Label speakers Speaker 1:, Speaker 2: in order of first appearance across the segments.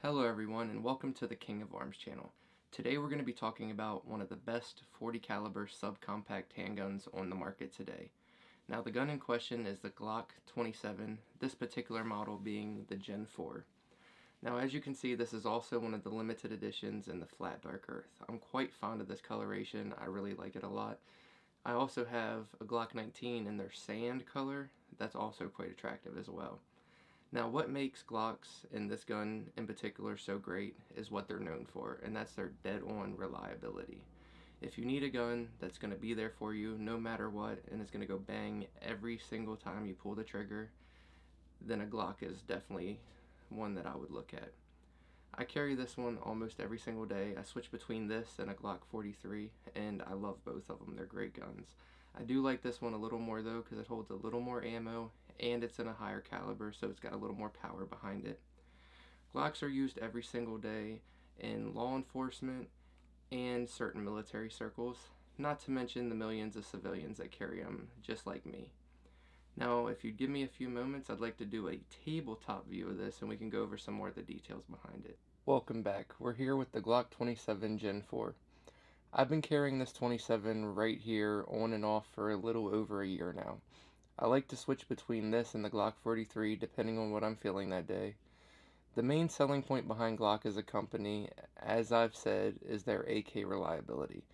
Speaker 1: Hello everyone and welcome to the King of Arms channel. Today we're going to be talking about one of the best 40 caliber subcompact handguns on the market today. Now the gun in question is the Glock 27, this particular model being the Gen 4. Now as you can see, this is also one of the limited editions in the flat dark earth. I'm quite fond of this coloration, I really like it a lot. I also have a Glock 19 in their sand color, that's also quite attractive as well. Now what makes Glocks, and this gun in particular, so great is what they're known for, and that's their dead-on reliability. If you need a gun that's going to be there for you no matter what, and it's going to go bang every single time you pull the trigger, then a Glock is definitely one that I would look at. I carry this one almost every single day. I switch between this and a Glock 43, and I love both of them. They're great guns. I do like this one a little more though because it holds a little more ammo and it's in a higher caliber, so it's got a little more power behind it. Glocks are used every single day in law enforcement and certain military circles, not to mention the millions of civilians that carry them just like me. Now if you'd give me a few moments, I'd like to do a tabletop view of this and we can go over some more of the details behind it. Welcome back. We're here with the Glock 27 Gen 4. I've been carrying this 27 right here on and off for a little over a year now. I like to switch between this and the Glock 43 depending on what I'm feeling that day. The main selling point behind Glock as a company, as I've said, is their AK reliability.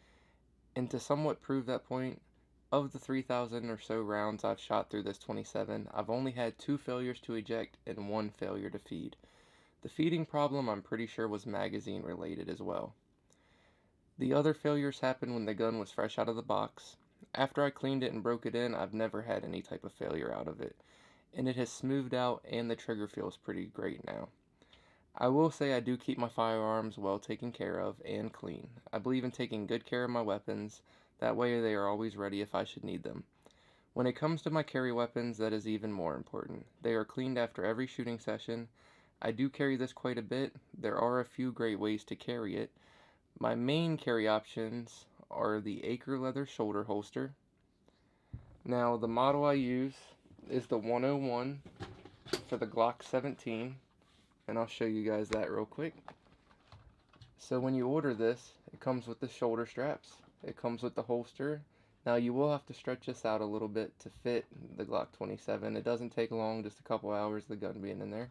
Speaker 1: And to somewhat prove that point, of the 3,000 or so rounds I've shot through this 27, I've only had 2 failures to eject and 1 failure to feed. The feeding problem I'm pretty sure was magazine related as well. The other failures happened when the gun was fresh out of the box. After I cleaned it and broke it in, I've never had any type of failure out of it, and it has smoothed out and the trigger feels pretty great now. I will say I do keep my firearms well taken care of and clean. I believe in taking good care of my weapons, that way they are always ready if I should need them. When it comes to my carry weapons, that is even more important. They are cleaned after every shooting session. I do carry this quite a bit. There are a few great ways to carry it. My main carry options are the Acre leather shoulder holster. Now the model I use is the 101 for the Glock 17, and I'll show you guys that real quick. So when you order this, it comes with the shoulder straps, it comes with the holster. Now you will have to stretch this out a little bit to fit the Glock 27. It doesn't take long, just a couple hours, the gun being in there.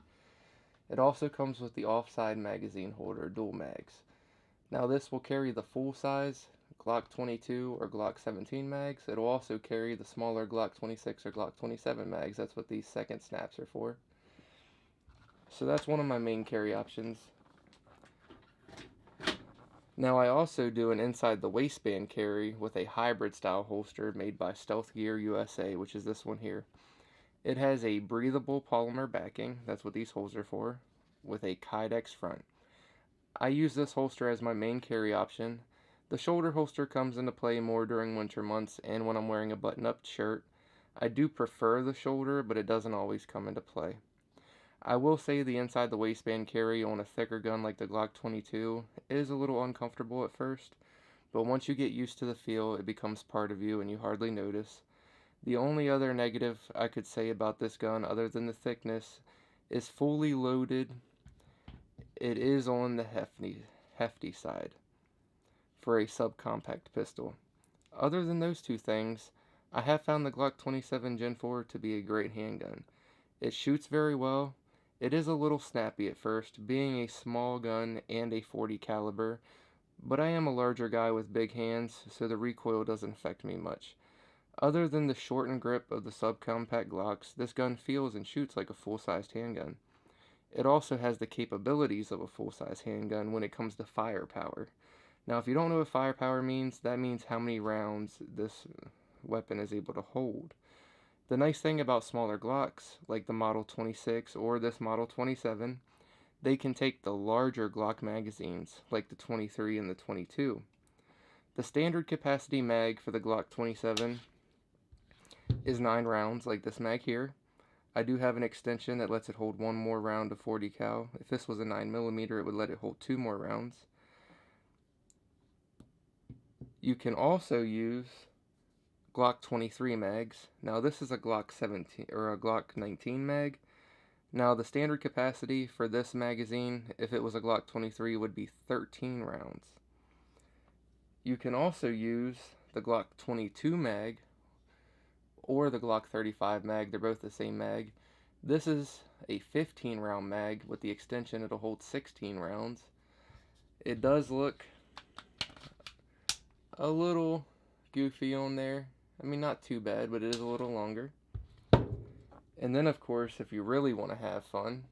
Speaker 1: It also comes with the offside magazine holder, dual mags. Now this will carry the full size Glock 22 or Glock 17 mags. It will also carry the smaller Glock 26 or Glock 27 mags. That's what these second snaps are for. So that's one of my main carry options. Now I also do an inside the waistband carry with a hybrid style holster made by Stealth Gear USA, which is this one here. It has a breathable polymer backing, that's what these holes are for, with a Kydex front. I use this holster as my main carry option. The shoulder holster comes into play more during winter months and when I'm wearing a button-up shirt. I do prefer the shoulder, but it doesn't always come into play. I will say the inside the waistband carry on a thicker gun like the Glock 22 is a little uncomfortable at first, but once you get used to the feel, it becomes part of you and you hardly notice. The only other negative I could say about this gun, other than the thickness, is fully loaded. It is on the hefty side for a subcompact pistol. Other than those two things, I have found the Glock 27 Gen 4 to be a great handgun. It shoots very well. It is a little snappy at first, being a small gun and a 40 caliber, but I am a larger guy with big hands, so the recoil doesn't affect me much. Other than the shortened grip of the subcompact Glocks, this gun feels and shoots like a full-sized handgun. It also has the capabilities of a full-size handgun when it comes to firepower. Now, if you don't know what firepower means, that means how many rounds this weapon is able to hold. The nice thing about smaller Glocks, like the Model 26 or this Model 27, they can take the larger Glock magazines, like the 23 and the 22. The standard capacity mag for the Glock 27 is 9 rounds, like this mag here. I do have an extension that lets it hold 1 more round of 40 cal. If this was a 9mm, it would let it hold 2 more rounds. You can also use Glock 23 mags. Now this is a Glock 17 or a Glock 19 mag. Now the standard capacity for this magazine, if it was a Glock 23, would be 13 rounds. You can also use the Glock 22 mag or the Glock 35 mag. They're both the same mag. This is a 15 round mag. With the extension, it'll hold 16 rounds. It does look a little goofy on there. I mean, not too bad, but it is a little longer. And then, of course, if you really want to have fun,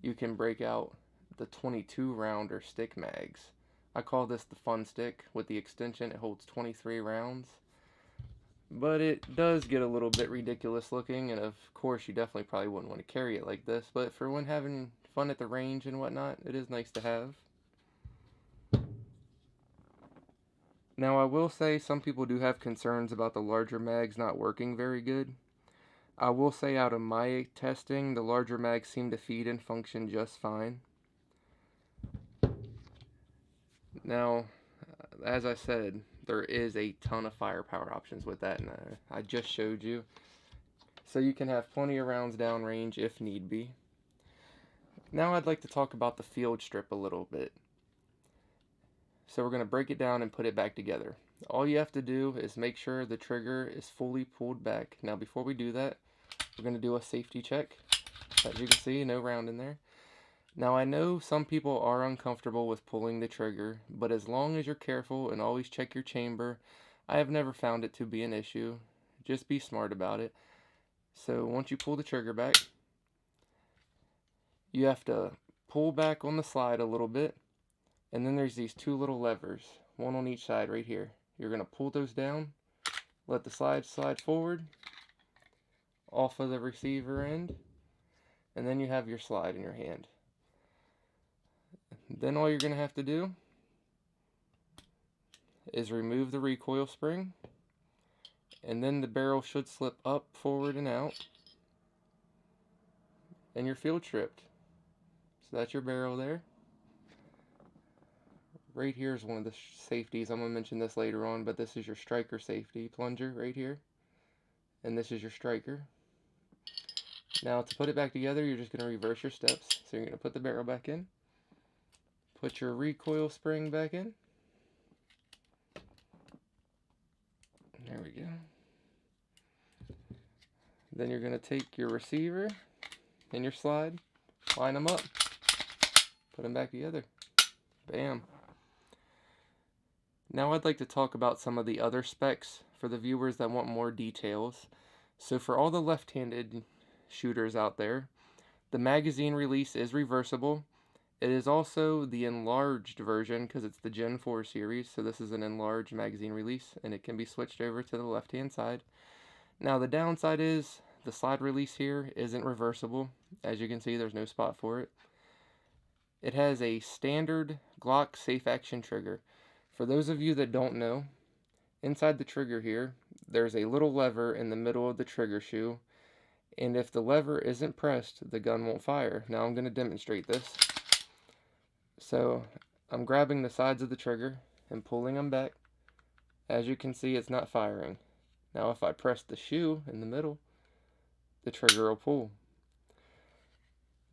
Speaker 1: you can break out the 22 rounder stick mags. I call this the fun stick. With the extension, it holds 23 rounds. But it does get a little bit ridiculous looking, and of course you definitely probably wouldn't want to carry it like this, but for when having fun at the range and whatnot, it is nice to have. Now I will say some people do have concerns about the larger mags not working very good. I will say out of my testing, the larger mags seem to feed and function just fine. Now, as I said, there is a ton of firepower options with that, and I just showed you. So you can have plenty of rounds downrange if need be. Now I'd like to talk about the field strip a little bit. So we're going to break it down and put it back together. All you have to do is make sure the trigger is fully pulled back. Now before we do that, we're going to do a safety check. As you can see, no round in there. Now I know some people are uncomfortable with pulling the trigger, but as long as you're careful and always check your chamber, I have never found it to be an issue. Just be smart about it. So once you pull the trigger back, you have to pull back on the slide a little bit, and then there's these two little levers, one on each side right here. You're going to pull those down, let the slide forward off of the receiver end, and then you have your slide in your hand. Then all you're going to have to do is remove the recoil spring, and then the barrel should slip up, forward, and out, and you're field stripped. So that's your barrel there. Right here is one of the safeties. I'm going to mention this later on, but this is your striker safety plunger right here. And this is your striker. Now to put it back together, you're just going to reverse your steps. So you're going to put the barrel back in. Put your recoil spring back in. There we go. Then you're going to take your receiver and your slide, line them up, put them back together. Bam. Now I'd like to talk about some of the other specs for the viewers that want more details. So for all the left-handed shooters out there, the magazine release is reversible. It is also the enlarged version because it's the Gen 4 series, so this is an enlarged magazine release, and it can be switched over to the left-hand side. Now the downside is the slide release here isn't reversible. As you can see, there's no spot for it. It has a standard Glock safe action trigger. For those of you that don't know, inside the trigger here, there's a little lever in the middle of the trigger shoe, and if the lever isn't pressed, the gun won't fire. Now I'm going to demonstrate this. So I'm grabbing the sides of the trigger and pulling them back. As you can see, it's not firing. Now if I press the shoe in the middle, the trigger will pull.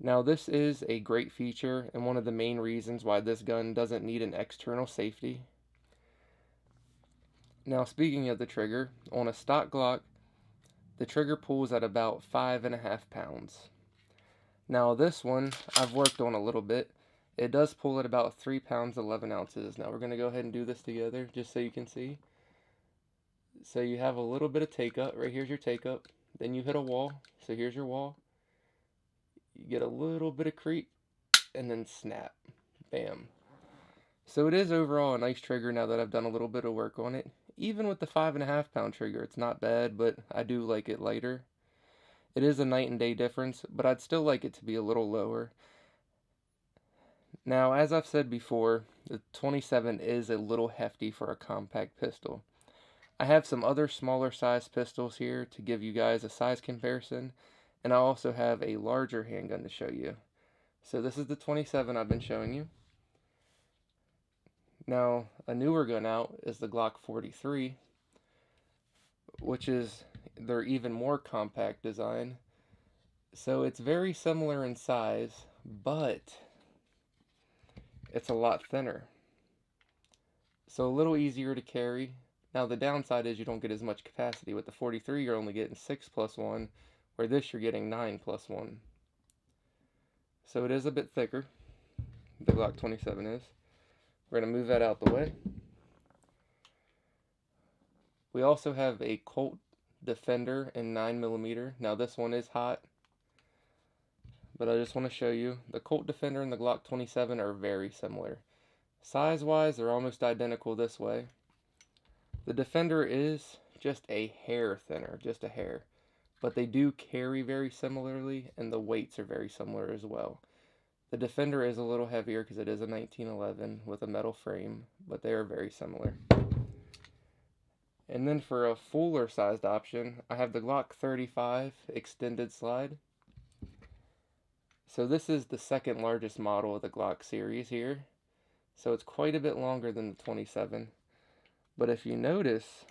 Speaker 1: Now this is a great feature and one of the main reasons why this gun doesn't need an external safety. Now speaking of the trigger, on a stock Glock, the trigger pulls at about 5.5 pounds. Now this one, I've worked on a little bit. It does pull at about 3 pounds 11 ounces. Now we're going to go ahead and do this together just so you can see. So you have a little bit of take up. Right here's your take up. Then you hit a wall. So here's your wall. You get a little bit of creep and then snap. Bam. So it is overall a nice trigger now that I've done a little bit of work on it. Even with the 5.5 pound trigger, it's not bad, but I do like it lighter. It is a night and day difference, but I'd still like it to be a little lower. Now, as I've said before, the 27 is a little hefty for a compact pistol. I have some other smaller size pistols here to give you guys a size comparison, and I also have a larger handgun to show you. So this is the 27 I've been showing you. Now, a newer gun out is the Glock 43, which is their even more compact design. So it's very similar in size, but it's a lot thinner. So a little easier to carry. Now the downside is you don't get as much capacity. With the 43 you're only getting 6+1, where this you're getting 9+1. So it is a bit thicker, the Glock 27 is. We're going to move that out the way. We also have a Colt Defender in 9mm. Now this one is hot, but I just want to show you. The Colt Defender and the Glock 27 are very similar. Size-wise, they're almost identical this way. The Defender is just a hair thinner, just a hair. But they do carry very similarly, and the weights are very similar as well. The Defender is a little heavier because it is a 1911 with a metal frame, but they are very similar. And then for a fuller sized option, I have the Glock 35 extended slide. So this is the second largest model of the Glock series here. So it's quite a bit longer than the 27. But if you notice,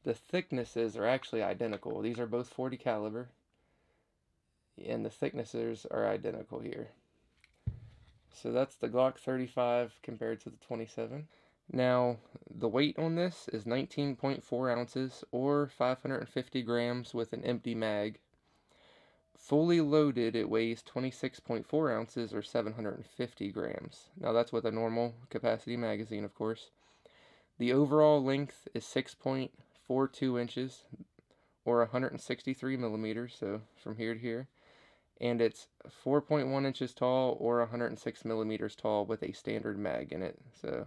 Speaker 1: the thicknesses are actually identical. These are both 40 caliber, and the thicknesses are identical here. So that's the Glock 35 compared to the 27. Now, the weight on this is 19.4 ounces or 550 grams with an empty mag. Fully loaded, it weighs 26.4 ounces or 750 grams. Now that's with a normal capacity magazine, of course. The overall length is 6.42 inches or 163 millimeters, so from here to here. And it's 4.1 inches tall or 106 millimeters tall with a standard mag in it. So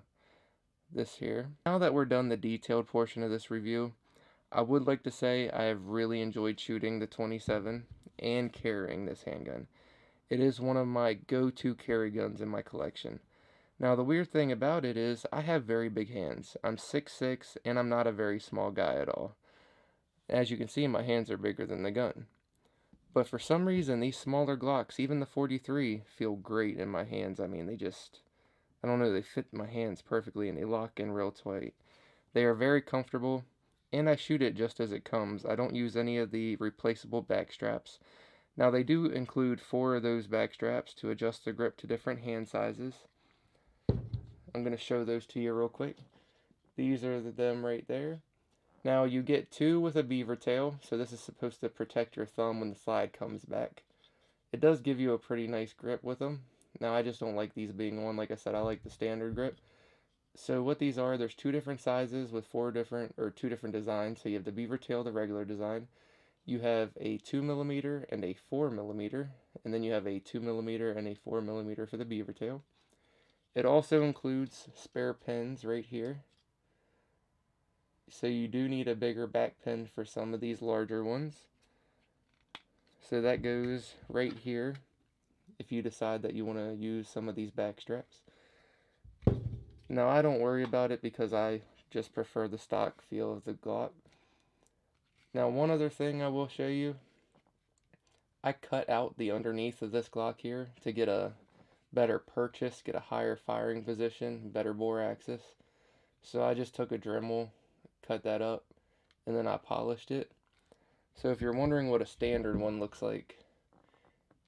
Speaker 1: this here. Now that we're done the detailed portion of this review, I would like to say I have really enjoyed shooting the 27 and carrying this handgun. It is one of my go-to carry guns in my collection. Now the weird thing about it is I have very big hands. I'm 6'6" and I'm not a very small guy at all. As you can see, my hands are bigger than the gun. But for some reason, these smaller Glocks, even the 43, feel great in my hands. I mean, I don't know, they fit my hands perfectly and they lock in real tight. They are very comfortable, and I shoot it just as it comes. I don't use any of the replaceable back straps. Now they do include 4 of those back straps to adjust the grip to different hand sizes. I'm going to show those to you real quick. These are them right there. Now you get 2 with a beaver tail, so this is supposed to protect your thumb when the slide comes back. It does give you a pretty nice grip with them. Now I just don't like these being on. Like I said, I like the standard grip. So what these are, there's 2 different sizes with 2 different designs. So you have the beaver tail, the regular design. You have a 2mm and a 4mm, and then you have a 2mm and a 4mm for the beaver tail. It also includes spare pins right here. So you do need a bigger back pin for some of these larger ones. So that goes right here if you decide that you want to use some of these back straps. Now I don't worry about it because I just prefer the stock feel of the Glock. Now one other thing I will show you. I cut out the underneath of this Glock here to get a better purchase, get a higher firing position, better bore axis. So I just took a Dremel, cut that up, and then I polished it. So if you're wondering what a standard one looks like,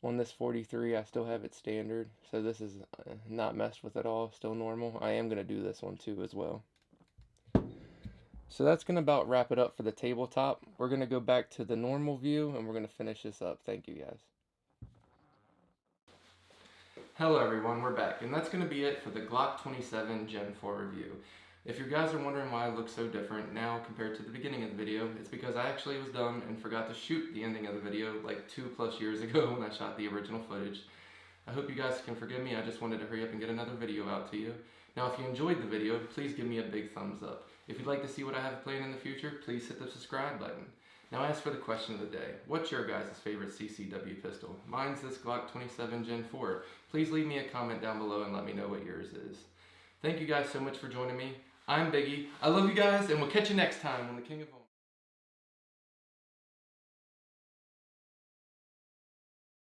Speaker 1: on this 43 I still have it standard, so this is not messed with at all, still normal. I am going to do this one too as well. So that's going to about wrap it up for the tabletop. We're going to go back to the normal view and we're going to finish this up. Thank you guys. Hello everyone, we're back, and that's going to be it for the Glock 27 Gen 4 review. If you guys are wondering why I look so different now compared to the beginning of the video, it's because I actually was dumb and forgot to shoot the ending of the video like 2+ years ago when I shot the original footage. I hope you guys can forgive me. I just wanted to hurry up and get another video out to you. Now if you enjoyed the video, please give me a big thumbs up. If you'd like to see what I have planned in the future, please hit the subscribe button. Now as for the question of the day, what's your guys' favorite CCW pistol? Mine's this Glock 27 Gen 4. Please leave me a comment down below and let me know what yours is. Thank you guys so much for joining me. I'm Biggie. I love you guys, and we'll catch you next time on The King of Arms.